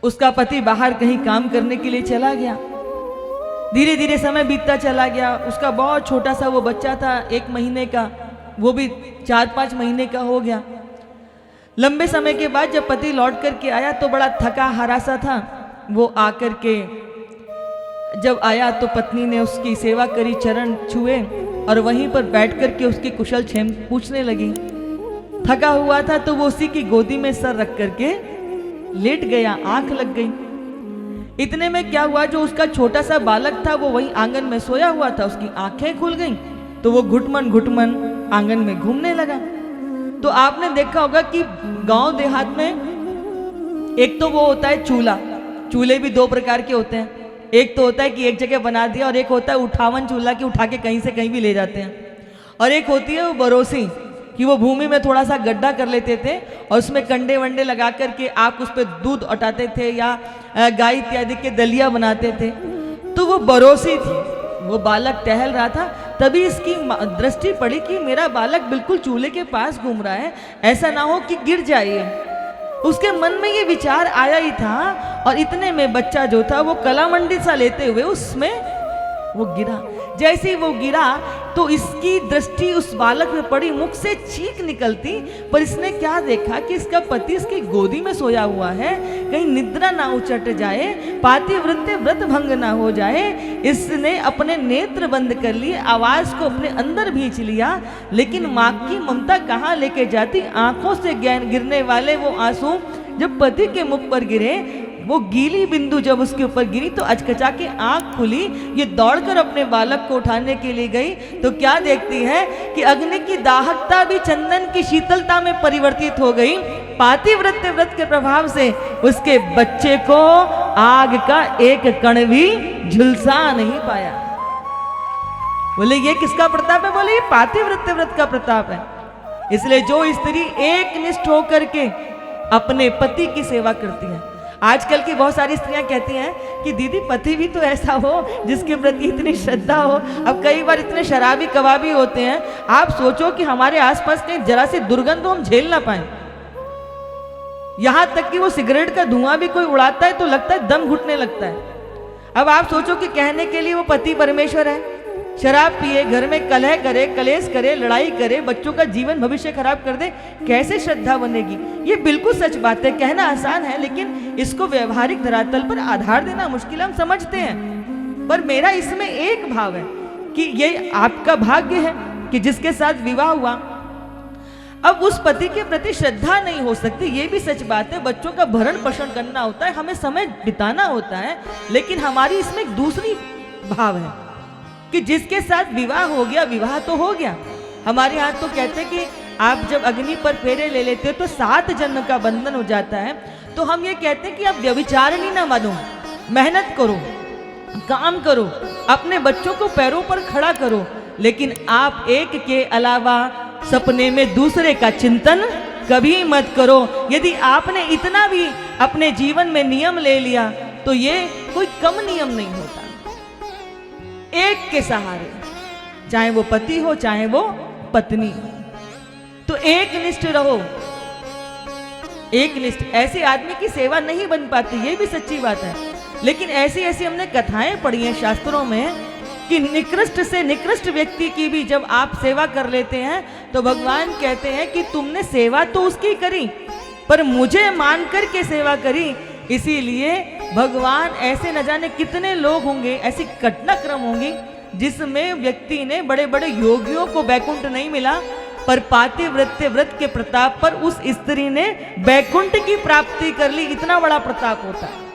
उसका पति बाहर कहीं काम करने के लिए चला गया। धीरे धीरे समय बीतता चला गया। उसका बहुत छोटा सा वो बच्चा था, 1 महीने का, वो भी 4-5 महीने का हो गया। लंबे समय के बाद जब पति लौट करके आया तो बड़ा थका हारा सा था। वो आकर के जब आया तो पत्नी ने उसकी सेवा करी, चरण छुए और वहीं पर बैठ करके उसकी कुशल क्षेम पूछने लगी। थका हुआ था तो वो उसी की गोदी में सर रख करके लेट गया, आंख लग गई। इतने में क्या हुआ, जो उसका छोटा सा बालक था वो वहीं आंगन में सोया हुआ था, उसकी आंखें खुल गईं तो वो घुटमन घुटमन आंगन में घूमने लगा। तो आपने देखा होगा कि गांव देहात में एक तो वो होता है चूल्हा, चूल्हे भी 2 प्रकार के होते हैं। एक तो होता है कि एक जगह बना दिया, और एक होता है उठावन चूल्हा कि उठा के कहीं से कहीं भी ले जाते हैं। और एक होती है वो बरोसी कि वो भूमि में थोड़ा सा गड्ढा कर लेते थे और उसमें कंडे वंडे लगा करके आप उस पर दूध उठाते थे या गाय इत्यादि के दलिया बनाते थे। तो वो बरोसी थी। वो बालक टहल रहा था, तभी इसकी दृष्टि पड़ी कि मेरा बालक बिल्कुल चूल्हे के पास घूम रहा है, ऐसा ना हो कि गिर जाए। उसके मन में ये विचार आया ही था और इतने में बच्चा जो था वो कलामंडी सा लेते हुए उसमें वो गिरा। जैसे ही वो गिरा तो इसकी दृष्टि उस बालक में पड़ी, मुख से चीख निकलती, पर इसने क्या देखा कि इसका पति इसकी गोदी में सोया हुआ है, कहीं निद्रा ना उचट जाए, पातिव्रत्य व्रत भंग ना हो जाए। इसने अपने नेत्र बंद कर लिए, आवाज को अपने अंदर भींच लिया, लेकिन माँ की ममता कहाँ लेके जाती। आंखों से गिरने वाले वो आंसू जब पति के मुख पर गिरे, वो गीली बिंदु जब उसके ऊपर गिरी तो अचकचा के आंख खुली। ये दौड़कर अपने बालक को उठाने के लिए गई तो क्या देखती है कि अग्नि की दाहकता भी चंदन की शीतलता में परिवर्तित हो गई। पातिव्रत्य व्रत के प्रभाव से उसके बच्चे को आग का एक कण भी झुलसा नहीं पाया। बोले ये किसका प्रताप है? बोले ये पातिव्रत्य व्रत का प्रताप है। इसलिए जो स्त्री एक निष्ठ होकर के अपने पति की सेवा करती है। आजकल की बहुत सारी स्त्रियां कहती हैं कि दीदी पति भी तो ऐसा हो जिसके प्रति इतनी श्रद्धा हो। अब कई बार इतने शराबी कबाबी होते हैं, आप सोचो कि हमारे आसपास कहीं जरा सी दुर्गंध हम झेल ना पाए। यहां तक कि वो सिगरेट का धुआं भी कोई उड़ाता है तो लगता है दम घुटने लगता है। अब आप सोचो कि कहने के लिए वो पति परमेश्वर है, शराब पिए, घर में कलह करे, कलेश करे, लड़ाई करे, बच्चों का जीवन भविष्य खराब कर दे, कैसे श्रद्धा बनेगी? ये बिल्कुल सच बात है, कहना आसान है, लेकिन इसको व्यवहारिक धरातल पर आधार देना मुश्किल, हम समझते हैं। पर मेरा इसमें एक भाव है कि ये आपका भाग्य है कि जिसके साथ विवाह हुआ। अब उस पति के प्रति श्रद्धा नहीं हो सकती, ये भी सच बात है। बच्चों का भरण पोषण करना होता है, हमें समय बिताना होता है, लेकिन हमारी इसमें एक दूसरी भाव है कि जिसके साथ विवाह हो गया, विवाह तो हो गया। हमारे यहाँ तो कहते हैं कि आप जब अग्नि पर फेरे ले लेते हो तो 7 जन्म का बंधन हो जाता है। तो हम ये कहते हैं कि आप व्यभिचारिणी ना बनो, मेहनत करो, काम करो, अपने बच्चों को पैरों पर खड़ा करो, लेकिन आप एक के अलावा सपने में दूसरे का चिंतन कभी मत करो। यदि आपने इतना भी अपने जीवन में नियम ले लिया तो ये कोई कम नियम नहीं होता। एक के सहारे, चाहे वो पति हो चाहे वो पत्नी हो, तो एक निष्ठ रहो। एक निष्ठ, ऐसे आदमी की सेवा नहीं बन पाती, ये भी सच्ची बात है। लेकिन ऐसी ऐसी हमने कथाएं पढ़ी हैं शास्त्रों में कि निकृष्ट से निकृष्ट व्यक्ति की भी जब आप सेवा कर लेते हैं तो भगवान कहते हैं कि तुमने सेवा तो उसकी करी पर मुझे मान कर के सेवा करी। इसीलिए भगवान ऐसे न जाने कितने लोग होंगे, ऐसी घटनाक्रम होंगी जिसमें व्यक्ति ने, बड़े बड़े योगियों को वैकुंठ नहीं मिला, पर पातिव्रत्य व्रत के प्रताप पर उस स्त्री ने वैकुंठ की प्राप्ति कर ली। इतना बड़ा प्रताप होता है।